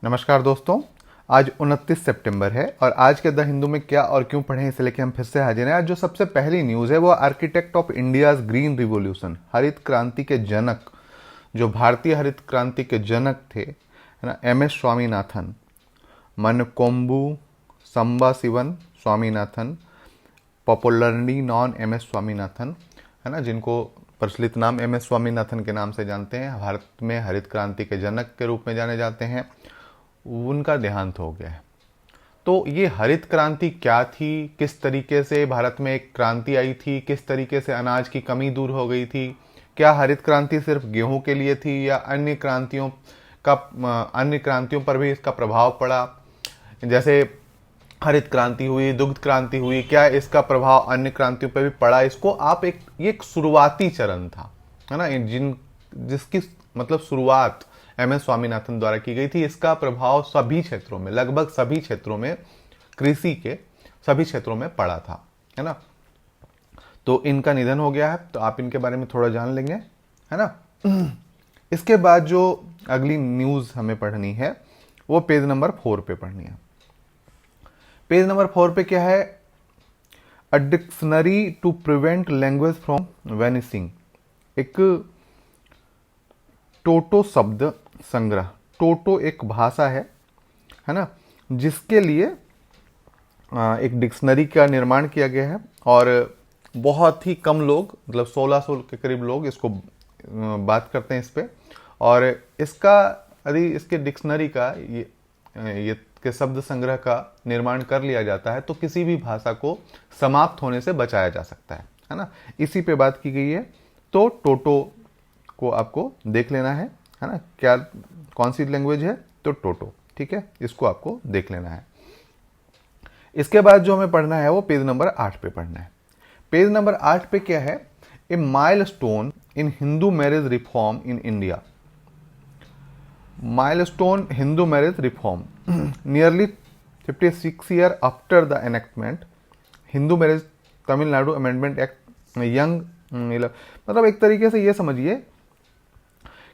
नमस्कार दोस्तों। आज 29 सितंबर है और आज के द हिंदू में क्या और क्यों पढ़ें इसे लेके हम फिर से हाजिर हैं। आज जो सबसे पहली न्यूज़ है वो architect of India's green revolution, हरित क्रांति के जनक, जो भारतीय हरित क्रांति के जनक थे, है ना, MS Swaminathan, Mankombu Sambasivan Swaminathan, popularly known MS Swaminathan, है ना, जिनको प्रचलित नाम MS स्वामीनाथन के नाम से जानते हैं, भारत में हरित क्रांति के जनक के रूप में जाने जाते हैं, उनका देहांत हो गया है। तो ये हरित क्रांति क्या थी, किस तरीके से भारत में एक क्रांति आई थी, किस तरीके से अनाज की कमी दूर हो गई थी, क्या हरित क्रांति सिर्फ गेहूं के लिए थी या अन्य क्रांतियों पर भी इसका प्रभाव पड़ा, जैसे हरित क्रांति हुई, दुग्ध क्रांति हुई, क्या इसका प्रभाव अन्य क्रांतियों पर भी पड़ा। इसको आप ये एक शुरुआती चरण था, है ना, जिसकी मतलब शुरुआत MS स्वामीनाथन द्वारा की गई थी। इसका प्रभाव सभी क्षेत्रों में, लगभग सभी क्षेत्रों में, कृषि के सभी क्षेत्रों में पड़ा था, है ना। तो इनका निधन हो गया है, तो आप इनके बारे में थोड़ा जान लेंगे, है ना। इसके बाद जो अगली न्यूज हमें पढ़नी है वो पेज नंबर 4 पे पढ़नी है। पेज नंबर 4 पे क्या है? A dictionary to prevent language from vanishing, एक टोटो शब्द संग्रह। टोटो एक भाषा है ना, जिसके लिए एक डिक्शनरी का निर्माण किया गया है और बहुत ही कम लोग, मतलब 1600 के करीब लोग इसको बात करते हैं इस पे। और इसका यदि इसके डिक्शनरी का ये के शब्द संग्रह का निर्माण कर लिया जाता है तो किसी भी भाषा को समाप्त होने से बचाया जा सकता है ना। इसी पे बात की गई है। तो टोटो को आपको देख लेना है ना, क्या कौन सी लैंग्वेज है, तो टोटो, ठीक है, इसको आपको देख लेना है। इसके बाद जो हमें पढ़ना है वो पेज नंबर 8 पे पढ़ना है। पेज नंबर 8 पे क्या है? A milestone in Hindu marriage reform in India. Milestone Hindu marriage reform, nearly 56 year after the enactment Hindu marriage Tamil Nadu amendment act young, मतलब एक तरीके से ये समझिए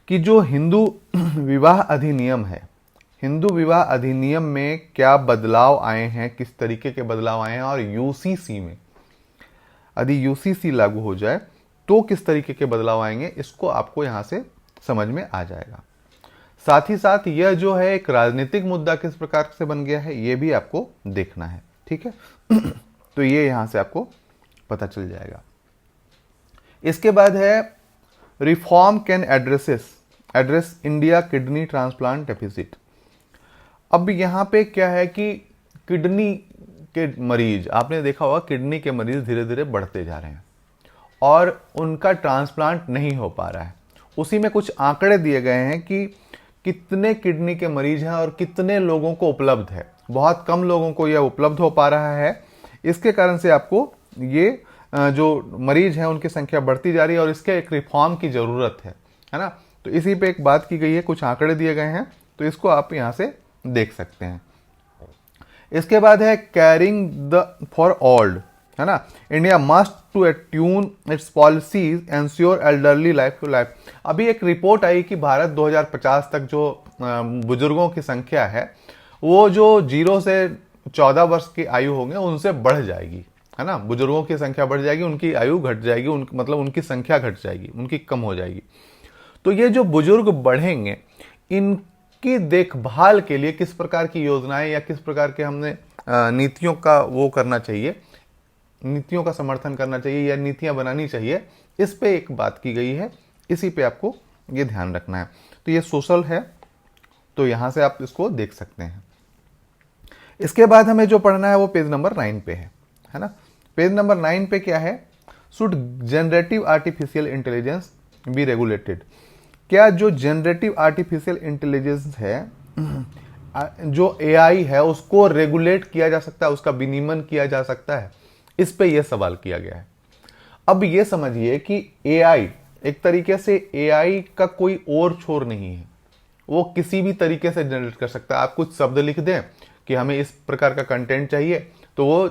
कि जो हिंदू विवाह अधिनियम है, हिंदू विवाह अधिनियम में क्या बदलाव आए हैं, किस तरीके के बदलाव आए हैं, और यूसीसी में यदि यूसीसी लागू हो जाए तो किस तरीके के बदलाव आएंगे, इसको आपको यहां से समझ में आ जाएगा। साथ ही साथ यह जो है एक राजनीतिक मुद्दा किस प्रकार से बन गया है, यह भी आपको देखना है, ठीक है। तो ये यहां से आपको पता चल जाएगा। इसके बाद है reform can address India kidney transplant deficit. अब यहां पे क्या है कि किडनी के मरीज, आपने देखा होगा किडनी के मरीज धीरे धीरे बढ़ते जा रहे हैं और उनका ट्रांसप्लांट नहीं हो पा रहा है। उसी में कुछ आंकड़े दिए गए हैं कि कितने किडनी के मरीज हैं और कितने लोगों को उपलब्ध है। बहुत कम लोगों को यह उपलब्ध हो पा रहा है। इसके कारण से आपको ये जो मरीज हैं उनकी संख्या बढ़ती जा रही है और इसके एक रिफॉर्म की जरूरत है ना। तो इसी पे एक बात की गई है, कुछ आंकड़े दिए गए हैं, तो इसको आप यहां से देख सकते हैं। इसके बाद है कैरिंग द फॉर ओल्ड, है ना, India must to attune its policies ensure elderly life to life. अभी एक रिपोर्ट आई कि भारत 2050 तक जो बुजुर्गों की संख्या है वो जो 0 से 14 वर्ष की आयु होंगे उनसे बढ़ जाएगी, है ना। बुजुर्गों की संख्या बढ़ जाएगी, उनकी आयु घट जाएगी, मतलब उनकी संख्या घट जाएगी, उनकी कम हो जाएगी। तो ये जो बुजुर्ग बढ़ेंगे इनकी देखभाल के लिए किस प्रकार की योजनाएं या किस प्रकार के हमने नीतियों का वो करना चाहिए, नीतियों का समर्थन करना चाहिए या नीतियां बनानी चाहिए, इस पे एक बात की गई है। इसी पे आपको ये ध्यान रखना है। तो ये सोशल है, तो यहां से आप इसको देख सकते हैं। इसके बाद हमें जो पढ़ना है वो पेज नंबर 9 पे है ना। पेज नंबर 9 पे क्या है? Should generative artificial intelligence be regulated. क्या जो जनरेटिव आर्टिफिशियल इंटेलिजेंस है, जो AI है, उसको रेगुलेट किया जा सकता है, उसका विनियमन किया जा सकता है? इस पे यह सवाल किया गया है। अब ये समझिए कि AI एक तरीके से AI का कोई और छोर नहीं है, वो किसी भी तरीके से जनरेट कर सकता है। आप कुछ शब्द लिख दें कि हमें इस प्रकार का कंटेंट चाहिए तो वो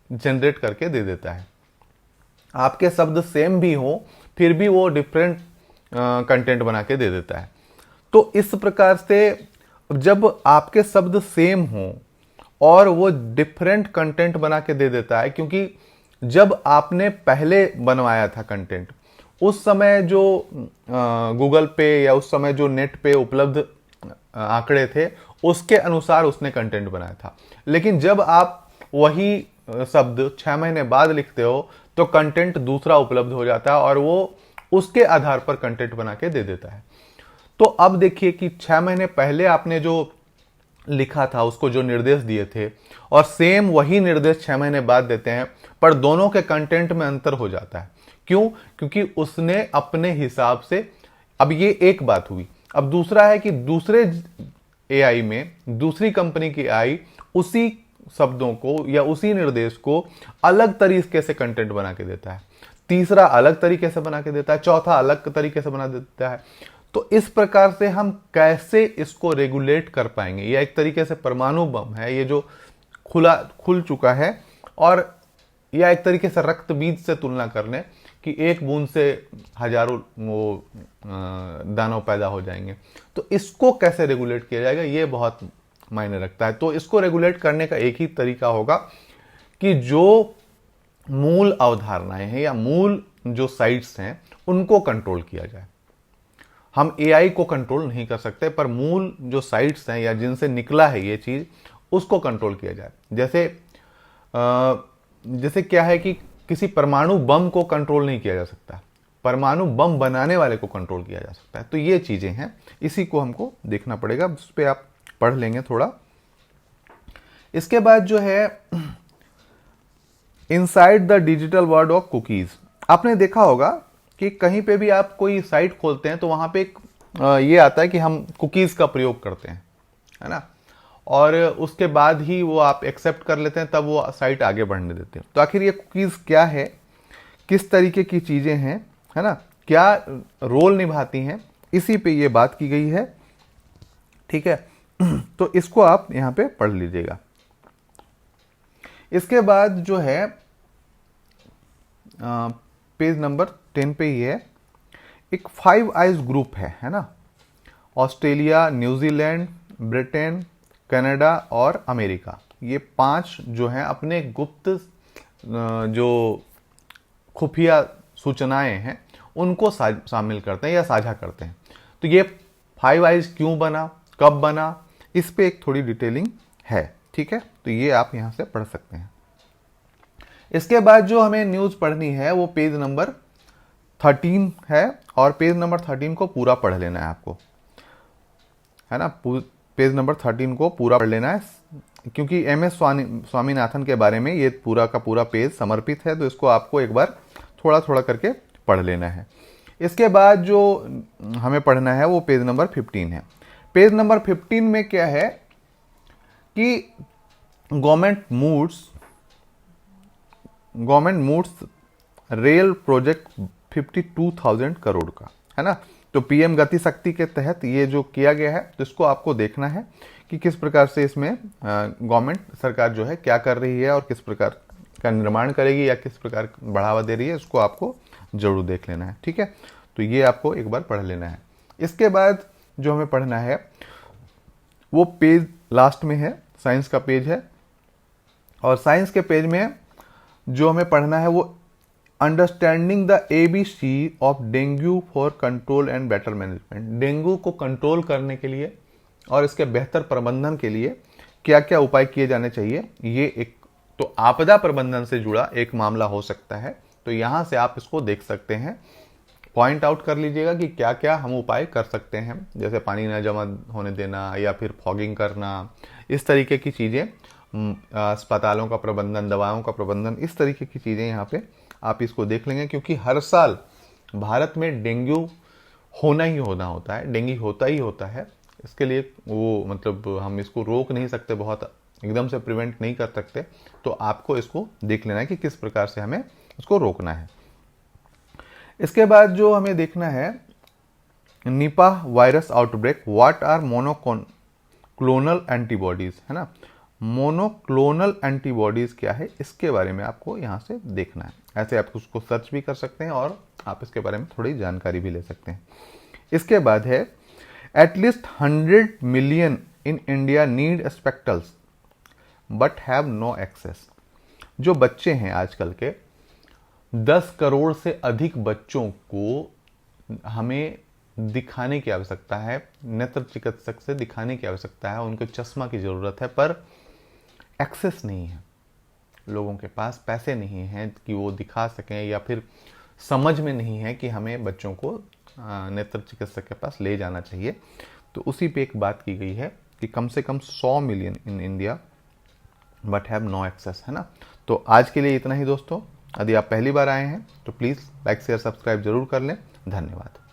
जनरेट करके दे देता है। आपके शब्द सेम भी हो फिर भी वो डिफरेंट कंटेंट बना के दे देता है। तो इस प्रकार से जब आपके शब्द सेम हो और वो डिफरेंट कंटेंट बना के दे देता है, क्योंकि जब आपने पहले बनवाया था कंटेंट, उस समय जो गूगल पे या उस समय जो नेट पे उपलब्ध आंकड़े थे उसके अनुसार उसने कंटेंट बनाया था। लेकिन जब आप वही शब्द 6 महीने बाद लिखते हो तो कंटेंट दूसरा उपलब्ध हो जाता है और वो उसके आधार पर कंटेंट बना के दे देता है। तो अब देखिए कि 6 महीने पहले आपने जो लिखा था, उसको जो निर्देश दिए थे, और सेम वही निर्देश 6 महीने बाद देते हैं, पर दोनों के कंटेंट में अंतर हो जाता है। क्यों? क्योंकि उसने अपने हिसाब से, अब ये एक बात हुई। अब दूसरा है कि दूसरे एआई में, दूसरी कंपनी की एआई उसी शब्दों को या उसी निर्देश को अलग तरीके से कंटेंट बना के देता है, तीसरा अलग तरीके से बना के देता है, चौथा अलग तरीके से बना देता है। तो इस प्रकार से हम कैसे इसको रेगुलेट कर पाएंगे? यह एक तरीके से परमाणु बम है, ये जो खुल चुका है, और यह एक तरीके से रक्त बीज से तुलना कर लें कि एक बूंद से हजारों वो दानव पैदा हो जाएंगे। तो इसको कैसे रेगुलेट किया जाएगा, ये बहुत मायने रखता है। तो इसको रेगुलेट करने का एक ही तरीका होगा कि जो मूल अवधारणाएं हैं या मूल जो साइट्स हैं उनको कंट्रोल किया जाए। हम एआई को कंट्रोल नहीं कर सकते, पर मूल जो साइट्स हैं या जिनसे निकला है ये चीज, उसको कंट्रोल किया जाए। जैसे क्या है कि किसी परमाणु बम को कंट्रोल नहीं किया जा सकता, परमाणु बम बनाने वाले को कंट्रोल किया जा सकता है। तो ये चीजें हैं, इसी को हमको देखना पड़ेगा, उस पर आप पढ़ लेंगे थोड़ा। इसके बाद जो है inside the digital world of cookies, आपने देखा होगा कि कहीं पे भी आप कोई साइट खोलते हैं तो वहां पे ये आता है कि हम कुकीज का प्रयोग करते हैं, है ना, और उसके बाद ही वो आप एक्सेप्ट कर लेते हैं, तब वो साइट आगे बढ़ने देते हैं। तो आखिर ये कुकीज क्या है, किस तरीके की चीजें हैं, है ना, क्या रोल निभाती हैं, इसी पे ये बात की गई है। ठीक है, तो इसको आप यहां पे पढ़ लीजिएगा। इसके बाद जो है पेज नंबर 10 पे ही है, एक 5 आइज ग्रुप है ना, ऑस्ट्रेलिया, न्यूजीलैंड, ब्रिटेन, कनाडा और अमेरिका, ये 5 जो हैं अपने गुप्त जो खुफिया सूचनाएं हैं उनको शामिल करते हैं या साझा करते हैं। तो ये 5 आइज क्यों बना, कब बना, इस पे एक थोड़ी डिटेलिंग है। ठीक है, तो ये आप यहां से पढ़ सकते हैं। इसके बाद जो हमें न्यूज पढ़नी है वो पेज नंबर 13 है, और पेज नंबर 13 को पूरा पढ़ लेना है आपको, है ना, पेज नंबर 13 को पूरा पढ़ लेना है, क्योंकि एम एस स्वामीनाथन के बारे में ये पूरा का पूरा पेज समर्पित है, तो इसको आपको एक बार थोड़ा थोड़ा करके पढ़ लेना है। इसके बाद जो हमें पढ़ना है वो पेज नंबर 15 है। पेज नंबर 15 में क्या है कि government moods rail project 52,000 crore का, है ना। तो पीएम गति शक्ति के तहत ये जो किया गया है, तो इसको आपको देखना है कि किस प्रकार से इसमें गवर्नमेंट सरकार जो है क्या कर रही है और किस प्रकार का निर्माण करेगी या किस प्रकार बढ़ावा दे रही है, इसको आपको जरूर देख लेना है। ठीक है, तो ये आपको एक बार पढ़ लेना है। इसके बाद जो हमें पढ़ना है वो पेज लास्ट में है, साइंस का पेज है, और साइंस के पेज में जो हमें पढ़ना है वो understanding the ABC of dengue for control and better management. Dengue को कंट्रोल करने के लिए और इसके बेहतर प्रबंधन के लिए क्या क्या उपाय किए जाने चाहिए, ये एक तो आपदा प्रबंधन से जुड़ा एक मामला हो सकता है। तो यहां से आप इसको देख सकते हैं, पॉइंट आउट कर लीजिएगा कि क्या क्या हम उपाय कर सकते हैं, जैसे पानी न जमा होने देना या फिर फॉगिंग करना, इस तरीके की चीजें, अस्पतालों का प्रबंधन, दवाओं का प्रबंधन, इस तरीके की चीजें यहाँ पे आप इसको देख लेंगे, क्योंकि हर साल भारत में डेंगू होना ही होता है, डेंगू होता ही होता है। इसके लिए वो मतलब हम इसको रोक नहीं सकते, बहुत एकदम से प्रिवेंट नहीं कर सकते, तो आपको इसको देख लेना है कि किस प्रकार से हमें इसको रोकना है। इसके बाद जो हमें देखना है Nipah virus outbreak, what are monoclonal antibodies, है ना, मोनोक्लोनल एंटीबॉडीज क्या है, इसके बारे में आपको यहां से देखना है। ऐसे आप उसको सर्च भी कर सकते हैं और आप इसके बारे में थोड़ी जानकारी भी ले सकते हैं। इसके बाद है at least 100 million in India need spectacles but have no access. जो बच्चे हैं आजकल के 10 करोड़ से अधिक बच्चों को हमें दिखाने की आवश्यकता है, नेत्र चिकित्सक से दिखाने की आवश्यकता है, उनको चश्मा की ज़रूरत है, पर एक्सेस नहीं है। लोगों के पास पैसे नहीं हैं कि वो दिखा सकें, या फिर समझ में नहीं है कि हमें बच्चों को नेत्र चिकित्सक के पास ले जाना चाहिए। तो उसी पे एक बात की गई है कि कम से कम 100 million in India but have no access, है ना। तो आज के लिए इतना ही दोस्तों। यदि आप पहली बार आए हैं तो प्लीज़ लाइक शेयर सब्सक्राइब जरूर कर लें। धन्यवाद।